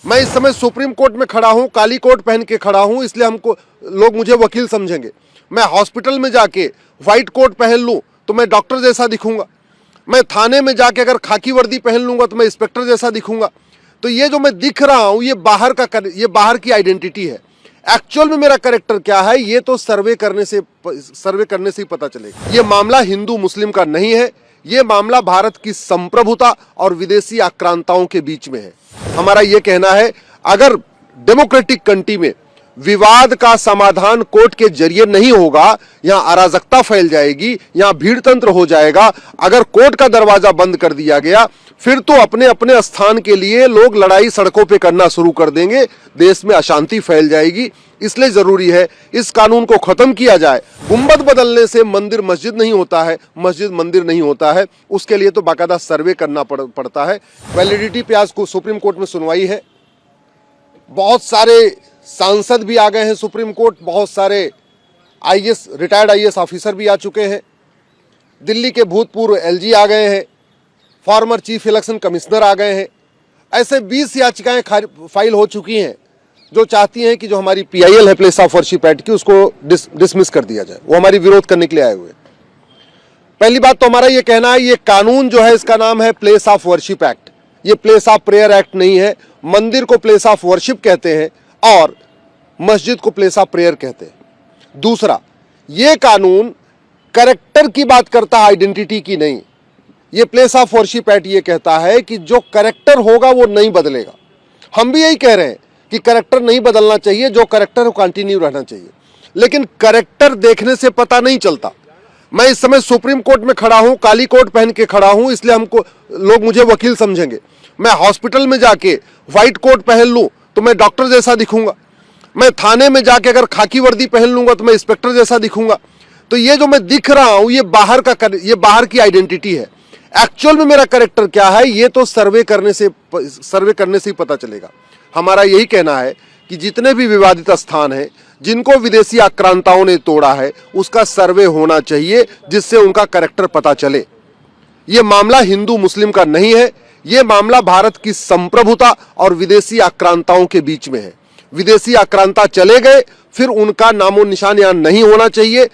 मैं इस समय सुप्रीम कोर्ट में खड़ा हूं, काली कोट पहन के खड़ा हूं, इसलिए हमको लोग मुझे वकील समझेंगे। मैं हॉस्पिटल में जाके व्हाइट कोट पहन लूं तो मैं डॉक्टर जैसा दिखूंगा। मैं थाने में जाके अगर खाकी वर्दी पहन लूंगा तो मैं इंस्पेक्टर जैसा दिखूंगा। तो ये जो मैं दिख रहा हूं ये बाहर की आइडेंटिटी है। एक्चुअल में मेरा कैरेक्टर क्या है ये तो सर्वे करने से ही पता चलेगा। ये मामला हिंदू मुस्लिम का नहीं है, ये मामला भारत की संप्रभुता और विदेशी आक्रांताओं के बीच में है। हमारा ये कहना है, अगर डेमोक्रेटिक कंट्री में विवाद का समाधान कोर्ट के जरिए नहीं होगा, यहां अराजकता फैल जाएगी, यहां भीड़ तंत्र हो जाएगा। अगर कोर्ट का दरवाजा बंद कर दिया गया फिर तो अपने अपने स्थान के लिए लोग लड़ाई सड़कों पे करना शुरू कर देंगे, देश में अशांति फैल जाएगी। इसलिए जरूरी है इस कानून को खत्म किया जाए। गुंबद बदलने से मंदिर मस्जिद नहीं होता है, मस्जिद मंदिर नहीं होता है। उसके लिए तो बाकायदा सर्वे करना पड़ता है। वैलिडिटी पे आज को सुप्रीम कोर्ट में सुनवाई है। बहुत सारे सांसद भी आ गए हैं सुप्रीम कोर्ट, बहुत सारे रिटायर्ड आईएएस ऑफिसर भी आ चुके हैं, दिल्ली के भूतपूर्व एलजी आ गए हैं, फॉर्मर चीफ इलेक्शन कमिश्नर आ गए हैं। ऐसे 20 याचिकाएं फाइल हो चुकी हैं जो चाहती हैं कि जो हमारी पीआईएल है, प्लेस ऑफ वर्शिप एक्ट की, उसको डिसमिस कर दिया जाए। वो हमारी विरोध करने के लिए आए हुए। पहली बात तो हमारा ये कहना है, ये कानून जो है इसका नाम है प्लेस ऑफ वर्शिप एक्ट, ये प्लेस ऑफ प्रेयर एक्ट नहीं है। मंदिर को प्लेस ऑफ वर्शिप कहते हैं और मस्जिद को प्लेस ऑफ प्रेयर कहते हैं। दूसरा, ये कानून कैरेक्टर की बात करता है, आइडेंटिटी की नहीं। ये प्लेस ऑफ वर्शिप एक्ट ये कहता है कि जो कैरेक्टर होगा वो नहीं बदलेगा। हम भी यही कह रहे हैं कि कैरेक्टर नहीं बदलना चाहिए, जो कैरेक्टर वो कंटिन्यू रहना चाहिए। लेकिन कैरेक्टर देखने से पता नहीं चलता। मैं इस समय सुप्रीम कोर्ट में खड़ा हूं, काली कोट पहन के खड़ा हूं, इसलिए हमको लोग मुझे वकील समझेंगे। मैं हॉस्पिटल में जाके व्हाइट कोट पहन लूं तो मैं डॉक्टर जैसा दिखूंगा। मैं थाने में जाके अगर खाकी वर्दी पहन लूंगा तो मैं इंस्पेक्टर जैसा दिखूंगा। तो ये जो मैं दिख रहा हूं ये बाहर की आइडेंटिटी है। एक्चुअल में मेरा कैरेक्टर क्या है ये तो सर्वे करने से ही पता चलेगा। हमारा यही कहना है कि जितने भी विवादित स्थान हैं, जिनको विदेशी आक्रांताओं ने तोड़ा है, उसका सर्वे होना चाहिए जिससे उनका कैरेक्टर पता चले। ये मामला हिंदू मुस्लिम का नहीं है, ये मामला भारत की संप्रभुता और विदेशी आक्रांताओं के बीच में है। विदेशी आक्रांता चले गए फिर उनका नामो निशान यहां नहीं होना चाहिए।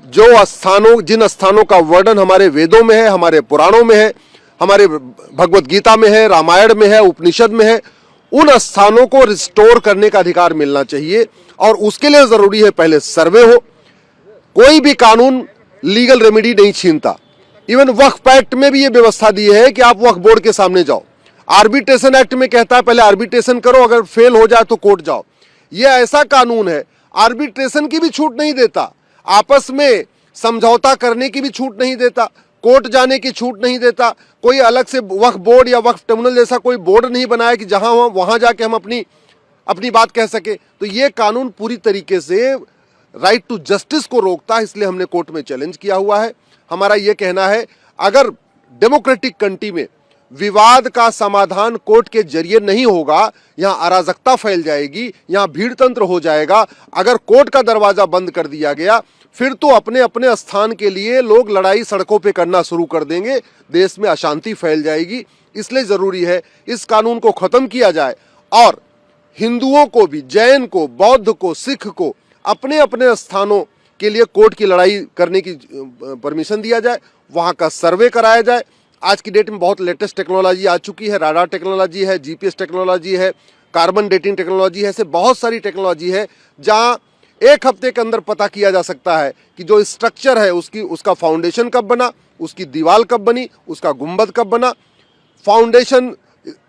जिन स्थानों का वर्णन हमारे वेदों में है, हमारे पुराणों में है, हमारे भगवत गीता में है, रामायण में है, उपनिषद में है, उन स्थानों को रिस्टोर करने का अधिकार मिलना चाहिए। और उसके लिए जरूरी है पहले सर्वे हो। कोई भी कानून लीगल रेमेडी नहीं छीनता। इवन वक्फ एक्ट में भी यह व्यवस्था दी है कि आप वक्फ बोर्ड के सामने जाओ। आर्बिट्रेशन एक्ट में कहता है पहले आर्बिट्रेशन करो, अगर फेल हो जाए तो कोर्ट जाओ। यह ऐसा कानून है, आर्बिट्रेशन की भी छूट नहीं देता, आपस में समझौता करने की भी छूट नहीं देता, कोर्ट जाने की छूट नहीं देता। कोई अलग से वक्फ बोर्ड या वक्फ ट्रिब्यूनल जैसा कोई बोर्ड नहीं बनाया कि जहां वहां जाके हम अपनी बात कह सके। तो ये कानून पूरी तरीके से राइट टू जस्टिस को रोकता है, इसलिए हमने कोर्ट में चैलेंज किया हुआ है। हमारा यह कहना है, अगर डेमोक्रेटिक कंट्री में विवाद का समाधान कोर्ट के जरिए नहीं होगा, यहां अराजकता फैल जाएगी, यहां भीड़ तंत्र हो जाएगा। अगर कोर्ट का दरवाजा बंद कर दिया गया फिर तो अपने अपने स्थान के लिए लोग लड़ाई सड़कों पे करना शुरू कर देंगे, देश में अशांति फैल जाएगी। इसलिए जरूरी है इस कानून को खत्म किया जाए और हिंदुओं को भी, जैन को, बौद्ध को, सिख को अपने अपने स्थानों के लिए कोर्ट की लड़ाई करने की परमिशन दिया जाए, वहां का सर्वे कराया जाए। आज की डेट में बहुत लेटेस्ट टेक्नोलॉजी आ चुकी है, राडार टेक्नोलॉजी है, जीपीएस टेक्नोलॉजी है, कार्बन डेटिंग टेक्नोलॉजी है, ऐसे बहुत सारी टेक्नोलॉजी है जहां 1 हफ्ते के अंदर पता किया जा सकता है कि जो स्ट्रक्चर है उसका फाउंडेशन कब बना, उसकी दीवार कब बनी, उसका गुंबद कब बना। फाउंडेशन,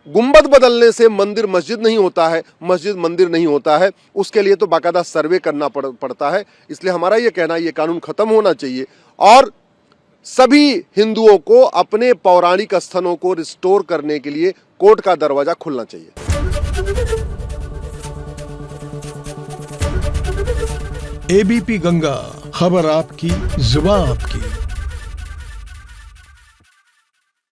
गुंबद बदलने से मंदिर मस्जिद नहीं होता है, मस्जिद मंदिर नहीं होता है। उसके लिए तो बाकायदा सर्वे करना पड़ता है। इसलिए हमारा ये कहना है ये कानून खत्म होना चाहिए और सभी हिंदुओं को अपने पौराणिक स्थलों को रिस्टोर करने के लिए कोर्ट का दरवाजा खुलना चाहिए। एबीपी गंगा, खबर आपकी, जुबान आपकी।